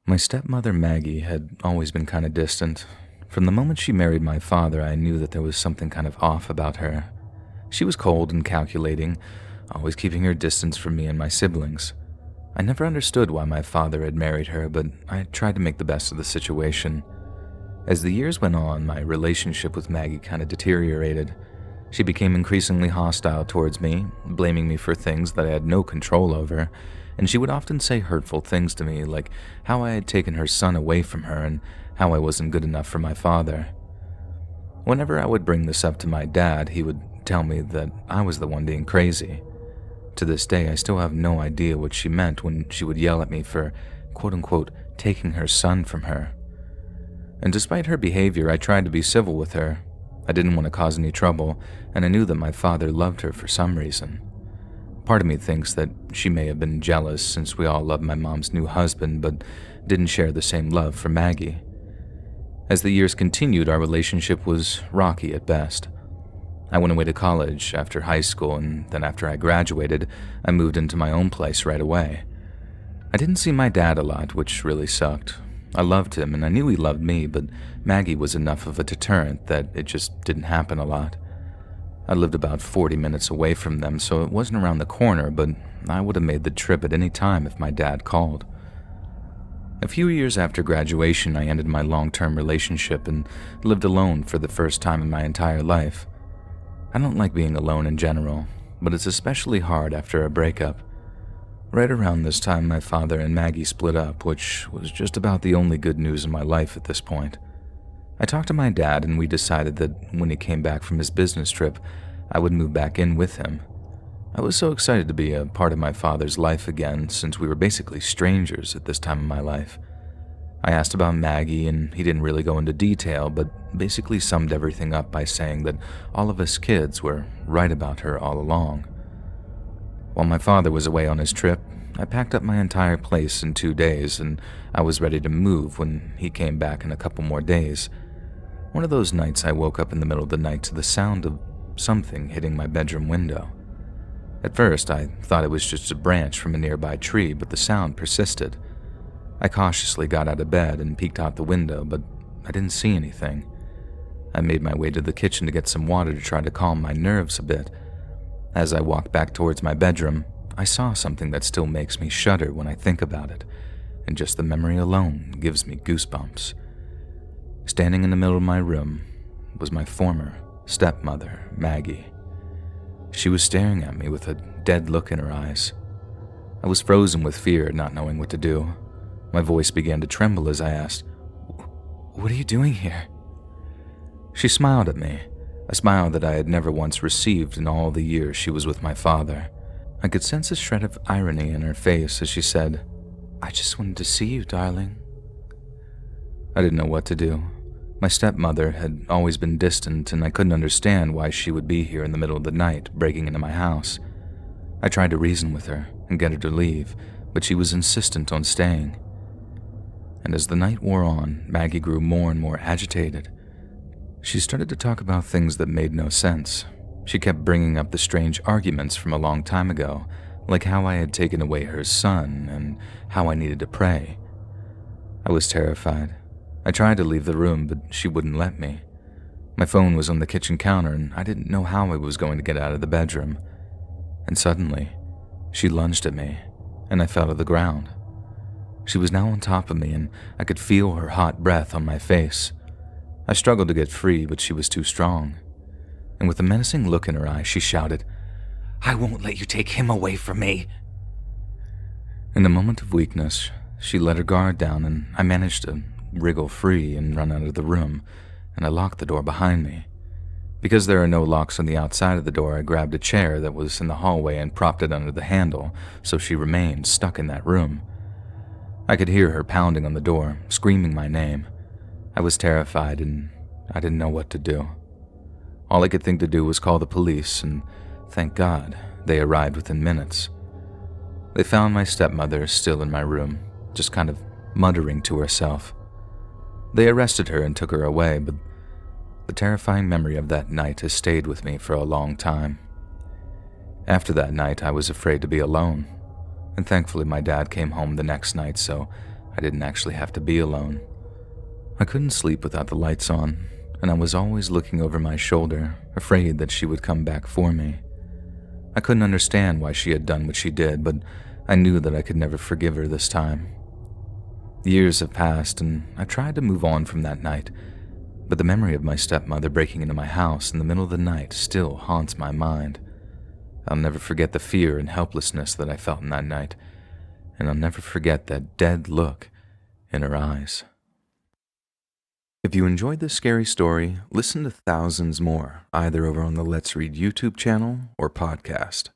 My stepmother Maggie had always been kind of distant. From the moment she married my father, I knew that there was something kind of off about her. She was cold and calculating, always keeping her distance from me and my siblings. I never understood why my father had married her, but I tried to make the best of the situation. As the years went on, my relationship with Maggie kind of deteriorated. She became increasingly hostile towards me, blaming me for things that I had no control over, and she would often say hurtful things to me, like how I had taken her son away from her and how I wasn't good enough for my father. Whenever I would bring this up to my dad, he would tell me that I was the one being crazy. To this day, I still have no idea what she meant when she would yell at me for, quote-unquote, taking her son from her. And despite her behavior, I tried to be civil with her. I didn't want to cause any trouble, and I knew that my father loved her for some reason. Part of me thinks that she may have been jealous since we all loved my mom's new husband, but didn't share the same love for Maggie. As the years continued, our relationship was rocky at best. I went away to college after high school, and then after I graduated, I moved into my own place right away. I didn't see my dad a lot, which really sucked. I loved him, and I knew he loved me, but Maggie was enough of a deterrent that it just didn't happen a lot. I lived about 40 minutes away from them, so it wasn't around the corner, but I would have made the trip at any time if my dad called. A few years after graduation, I ended my long-term relationship and lived alone for the first time in my entire life. I don't like being alone in general, but it's especially hard after a breakup. Right around this time, my father and Maggie split up, which was just about the only good news in my life at this point. I talked to my dad, and we decided that when he came back from his business trip, I would move back in with him. I was so excited to be a part of my father's life again, since we were basically strangers at this time in my life. I asked about Maggie, and he didn't really go into detail, but basically summed everything up by saying that all of us kids were right about her all along. While my father was away on his trip, I packed up my entire place in 2 days, and I was ready to move when he came back in a couple more days. One of those nights I woke up in the middle of the night to the sound of something hitting my bedroom window. At first, I thought it was just a branch from a nearby tree, but the sound persisted. I cautiously got out of bed and peeked out the window, but I didn't see anything. I made my way to the kitchen to get some water to try to calm my nerves a bit. As I walked back towards my bedroom, I saw something that still makes me shudder when I think about it, and just the memory alone gives me goosebumps. Standing in the middle of my room was my former stepmother, Maggie. She was staring at me with a dead look in her eyes. I was frozen with fear, not knowing what to do. My voice began to tremble as I asked, "What are you doing here?" She smiled at me, a smile that I had never once received in all the years she was with my father. I could sense a shred of irony in her face as she said, "I just wanted to see you, darling." I didn't know what to do. My stepmother had always been distant, and I couldn't understand why she would be here in the middle of the night, breaking into my house. I tried to reason with her and get her to leave, but she was insistent on staying. And as the night wore on, Maggie grew more and more agitated. She started to talk about things that made no sense. She kept bringing up the strange arguments from a long time ago, like how I had taken away her son and how I needed to pray. I was terrified. I tried to leave the room, but she wouldn't let me. My phone was on the kitchen counter, and I didn't know how I was going to get out of the bedroom. And suddenly, she lunged at me, and I fell to the ground. She was now on top of me, and I could feel her hot breath on my face. I struggled to get free, but she was too strong. And with a menacing look in her eyes, she shouted, "I won't let you take him away from me." In a moment of weakness, she let her guard down, and I managed to wriggle free and run out of the room, and I locked the door behind me. Because there are no locks on the outside of the door, I grabbed a chair that was in the hallway and propped it under the handle, so she remained stuck in that room. I could hear her pounding on the door, screaming my name. I was terrified, and I didn't know what to do. All I could think to do was call the police, and thank God they arrived within minutes. They found my stepmother still in my room, just kind of muttering to herself. They arrested her and took her away, but the terrifying memory of that night has stayed with me for a long time. After that night, I was afraid to be alone, and thankfully my dad came home the next night, so I didn't actually have to be alone. I couldn't sleep without the lights on, and I was always looking over my shoulder, afraid that she would come back for me. I couldn't understand why she had done what she did, but I knew that I could never forgive her this time. Years have passed, and I tried to move on from that night, but the memory of my stepmother breaking into my house in the middle of the night still haunts my mind. I'll never forget the fear and helplessness that I felt in that night, and I'll never forget that dead look in her eyes. If you enjoyed this scary story, listen to thousands more, either over on the Let's Read YouTube channel or podcast.